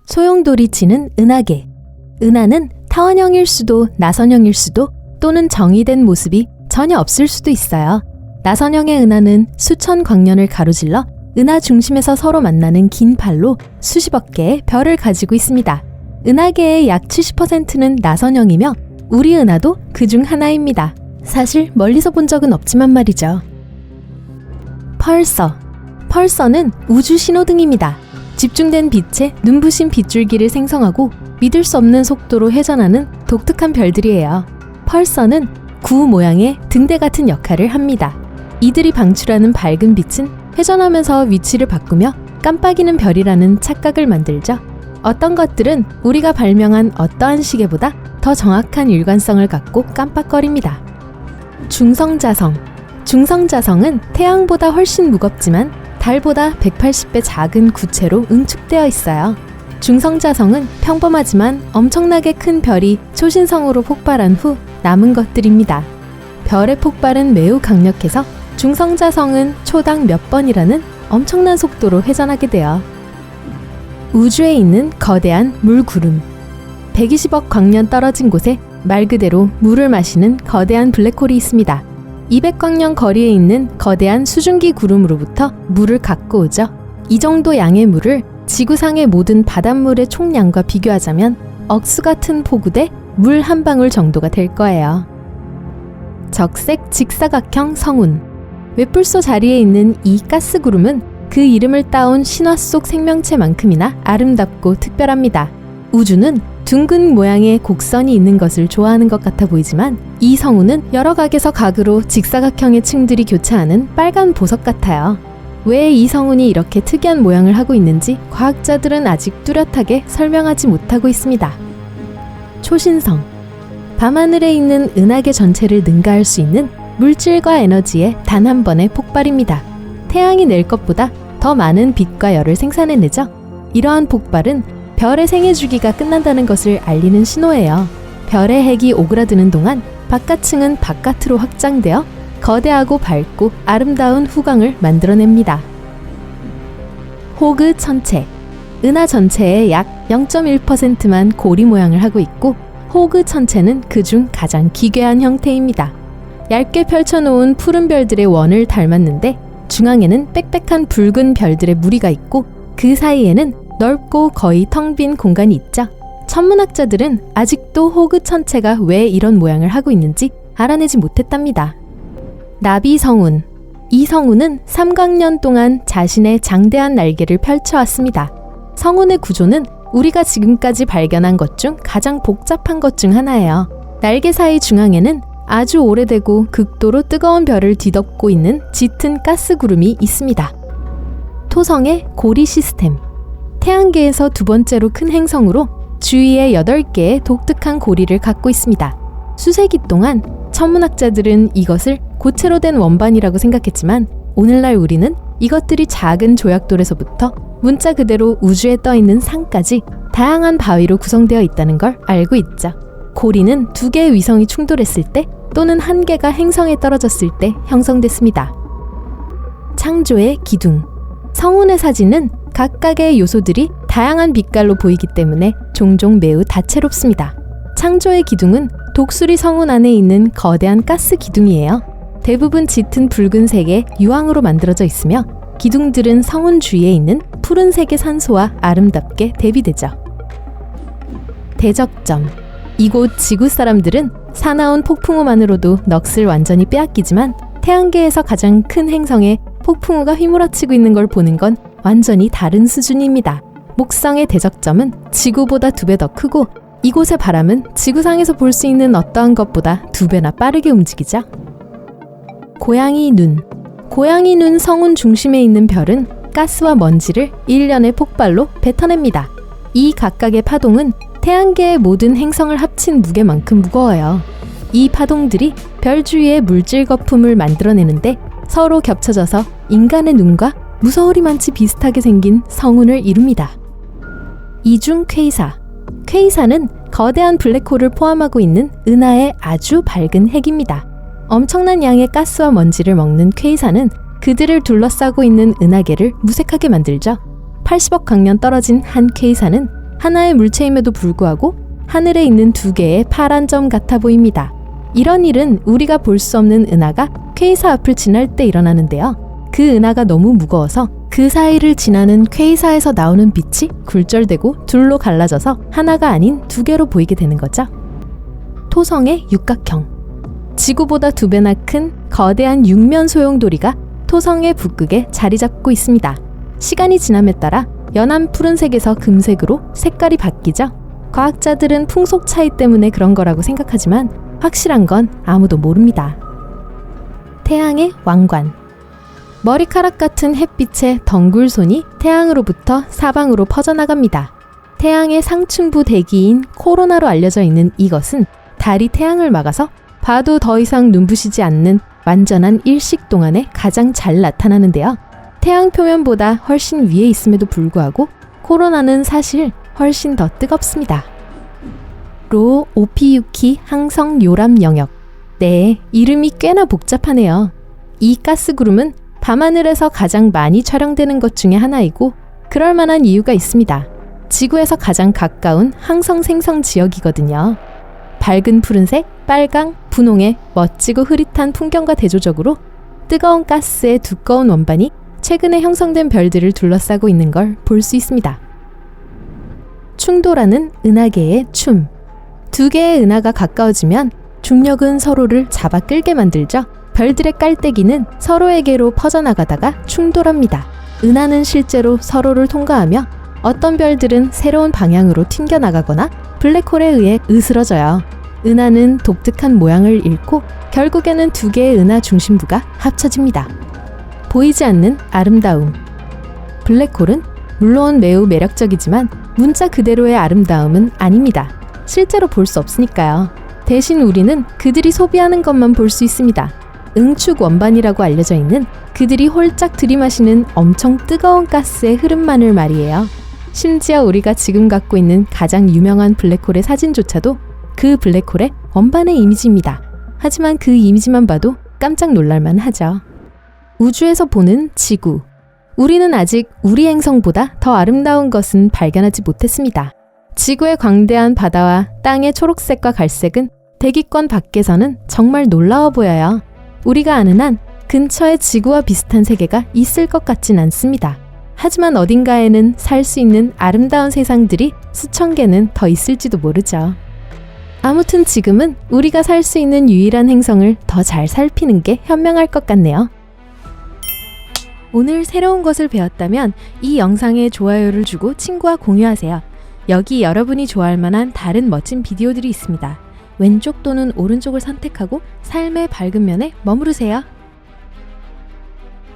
소용돌이 치는 은하계. 은하는 타원형일 수도 나선형일 수도 또는 정의된 모습이 전혀 없을 수도 있어요. 나선형의 은하는 수천 광년을 가로질러 은하 중심에서 서로 만나는 긴 팔로 수십억 개의 별을 가지고 있습니다. 은하계의 약 70%는 나선형이며 우리 은하도 그중 하나입니다. 사실 멀리서 본 적은 없지만 말이죠. 펄서. 펄서는 우주 신호등입니다. 집중된 빛에 눈부신 빗줄기를 생성하고 믿을 수 없는 속도로 회전하는 독특한 별들이에요. 펄서는 구 모양의 등대 같은 역할을 합니다. 이들이 방출하는 밝은 빛은 회전하면서 위치를 바꾸며 깜빡이는 별이라는 착각을 만들죠. 어떤 것들은 우리가 발명한 어떠한 시계보다 더 정확한 일관성을 갖고 깜빡거립니다. 중성자성. 중성자성은 태양보다 훨씬 무겁지만 달보다 180배 작은 구체로 응축되어 있어요. 중성자성은 평범하지만 엄청나게 큰 별이 초신성으로 폭발한 후 남은 것들입니다. 별의 폭발은 매우 강력해서 중성자성은 초당 몇 번이라는 엄청난 속도로 회전하게 돼요. 우주에 있는 거대한 물구름. 120억 광년 떨어진 곳에 말 그대로 물을 마시는 거대한 블랙홀이 있습니다. 200광년 거리에 있는 거대한 수증기 구름으로부터 물을 갖고 오죠. 이 정도 양의 물을 지구상의 모든 바닷물의 총량과 비교하자면 억수 같은 폭우대 물 한 방울 정도가 될 거예요. 적색 직사각형 성운. 웹불소 자리에 있는 이 가스 구름은 그 이름을 따온 신화 속 생명체만큼이나 아름답고 특별합니다. 우주는 둥근 모양의 곡선이 있는 것을 좋아하는 것 같아 보이지만 이 성운은 여러 각에서 각으로 직사각형의 층들이 교차하는 빨간 보석 같아요. 왜 이 성운이 이렇게 특이한 모양을 하고 있는지 과학자들은 아직 뚜렷하게 설명하지 못하고 있습니다. 초신성. 밤하늘에 있는 은하계 전체를 능가할 수 있는 물질과 에너지의 단 한 번의 폭발입니다. 태양이 낼 것보다 더 많은 빛과 열을 생산해내죠. 이러한 폭발은 별의 생애 주기가 끝난다는 것을 알리는 신호예요. 별의 핵이 오그라드는 동안 바깥층은 바깥으로 확장되어 거대하고 밝고 아름다운 후광을 만들어냅니다. 호그 천체. 은하 전체의 약 0.1%만 고리 모양을 하고 있고 호그 천체는 그중 가장 기괴한 형태입니다. 얇게 펼쳐놓은 푸른 별들의 원을 닮았는데 중앙에는 빽빽한 붉은 별들의 무리가 있고 그 사이에는 넓고 거의 텅 빈 공간이 있죠. 천문학자들은 아직도 호그 천체가 왜 이런 모양을 하고 있는지 알아내지 못했답니다. 나비 성운. 이 성운은 3광년 동안 자신의 장대한 날개를 펼쳐왔습니다. 성운의 구조는 우리가 지금까지 발견한 것 중 가장 복잡한 것 중 하나예요. 날개 사이 중앙에는 아주 오래되고 극도로 뜨거운 별을 뒤덮고 있는 짙은 가스 구름이 있습니다. 토성의 고리 시스템. 태양계에서 두 번째로 큰 행성으로 주위에 8개의 독특한 고리를 갖고 있습니다. 수세기 동안 천문학자들은 이것을 고체로 된 원반이라고 생각했지만 오늘날 우리는 이것들이 작은 조약돌에서부터 문자 그대로 우주에 떠있는 상까지 다양한 바위로 구성되어 있다는 걸 알고 있죠. 고리는 2개의 위성이 충돌했을 때 또는 1개가 행성에 떨어졌을 때 형성됐습니다. 창조의 기둥. 성운의 사진은 각각의 요소들이 다양한 빛깔로 보이기 때문에 종종 매우 다채롭습니다. 창조의 기둥은 독수리 성운 안에 있는 거대한 가스 기둥이에요. 대부분 짙은 붉은색의 유황으로 만들어져 있으며 기둥들은 성운 주위에 있는 푸른색의 산소와 아름답게 대비되죠. 대적점. 이곳 지구 사람들은 사나운 폭풍우만으로도 넋을 완전히 빼앗기지만 태양계에서 가장 큰 행성에 폭풍우가 휘몰아치고 있는 걸 보는 건 완전히 다른 수준입니다. 목성의 대적점은 지구보다 2배 더 크고 이곳의 바람은 지구상에서 볼 수 있는 어떠한 것보다 2배나 빠르게 움직이죠. 고양이 눈. 고양이 눈 성운 중심에 있는 별은 가스와 먼지를 일련의 폭발로 뱉어냅니다. 이 각각의 파동은 태양계의 모든 행성을 합친 무게만큼 무거워요. 이 파동들이 별 주위에 물질 거품을 만들어내는데 서로 겹쳐져서 인간의 눈과 무서우리만치 비슷하게 생긴 성운을 이룹니다. 이중 퀘이사. 퀘이사는 거대한 블랙홀을 포함하고 있는 은하의 아주 밝은 핵입니다. 엄청난 양의 가스와 먼지를 먹는 퀘이사는 그들을 둘러싸고 있는 은하계를 무색하게 만들죠. 80억 광년 떨어진 한 퀘이사는 하나의 물체임에도 불구하고 하늘에 있는 두 개의 파란 점 같아 보입니다. 이런 일은 우리가 볼 수 없는 은하가 퀘이사 앞을 지날 때 일어나는데요. 그 은하가 너무 무거워서 그 사이를 지나는 퀘이사에서 나오는 빛이 굴절되고 둘로 갈라져서 하나가 아닌 두 개로 보이게 되는 거죠. 토성의 육각형. 지구보다 2배나 큰 거대한 육면 소용돌이가 토성의 북극에 자리 잡고 있습니다. 시간이 지남에 따라 연한 푸른색에서 금색으로 색깔이 바뀌죠. 과학자들은 풍속 차이 때문에 그런 거라고 생각하지만 확실한 건 아무도 모릅니다. 태양의 왕관. 머리카락 같은 햇빛의 덩굴손이 태양으로부터 사방으로 퍼져나갑니다. 태양의 상층부 대기인 코로나로 알려져 있는 이것은 달이 태양을 막아서 봐도 더 이상 눈부시지 않는 완전한 일식 동안에 가장 잘 나타나는데요. 태양 표면보다 훨씬 위에 있음에도 불구하고 코로나는 사실 훨씬 더 뜨겁습니다. 로 오피유키 항성 요람 영역. 네, 이름이 꽤나 복잡하네요. 이 가스구름은 밤하늘에서 가장 많이 촬영되는 것 중에 하나이고 그럴 만한 이유가 있습니다. 지구에서 가장 가까운 항성 생성 지역이거든요. 밝은 푸른색, 빨강, 분홍의 멋지고 흐릿한 풍경과 대조적으로 뜨거운 가스의 두꺼운 원반이 최근에 형성된 별들을 둘러싸고 있는 걸 볼 수 있습니다. 충돌하는 은하계의 춤. 두 개의 은하가 가까워지면 중력은 서로를 잡아 끌게 만들죠. 별들의 깔때기는 서로에게로 퍼져나가다가 충돌합니다. 은하는 실제로 서로를 통과하며 어떤 별들은 새로운 방향으로 튕겨나가거나 블랙홀에 의해 으스러져요. 은하는 독특한 모양을 잃고 결국에는 두 개의 은하 중심부가 합쳐집니다. 보이지 않는 아름다움. 블랙홀은 물론 매우 매력적이지만 문자 그대로의 아름다움은 아닙니다. 실제로 볼 수 없으니까요. 대신 우리는 그들이 소비하는 것만 볼 수 있습니다. 응축 원반이라고 알려져 있는 그들이 홀짝 들이마시는 엄청 뜨거운 가스의 흐름만을 말이에요. 심지어 우리가 지금 갖고 있는 가장 유명한 블랙홀의 사진조차도 그 블랙홀의 원반의 이미지입니다. 하지만 그 이미지만 봐도 깜짝 놀랄만 하죠. 우주에서 보는 지구. 우리는 아직 우리 행성보다 더 아름다운 것은 발견하지 못했습니다. 지구의 광대한 바다와 땅의 초록색과 갈색은 대기권 밖에서는 정말 놀라워 보여요. 우리가 아는 한 근처에 지구와 비슷한 세계가 있을 것 같진 않습니다. 하지만 어딘가에는 살 수 있는 아름다운 세상들이 수천 개는 더 있을지도 모르죠. 아무튼 지금은 우리가 살 수 있는 유일한 행성을 더 잘 살피는 게 현명할 것 같네요. 오늘 새로운 것을 배웠다면 이 영상에 좋아요를 주고 친구와 공유하세요. 여기 여러분이 좋아할 만한 다른 멋진 비디오들이 있습니다. 왼쪽 또는 오른쪽을 선택하고 삶의 밝은 면에 머무르세요.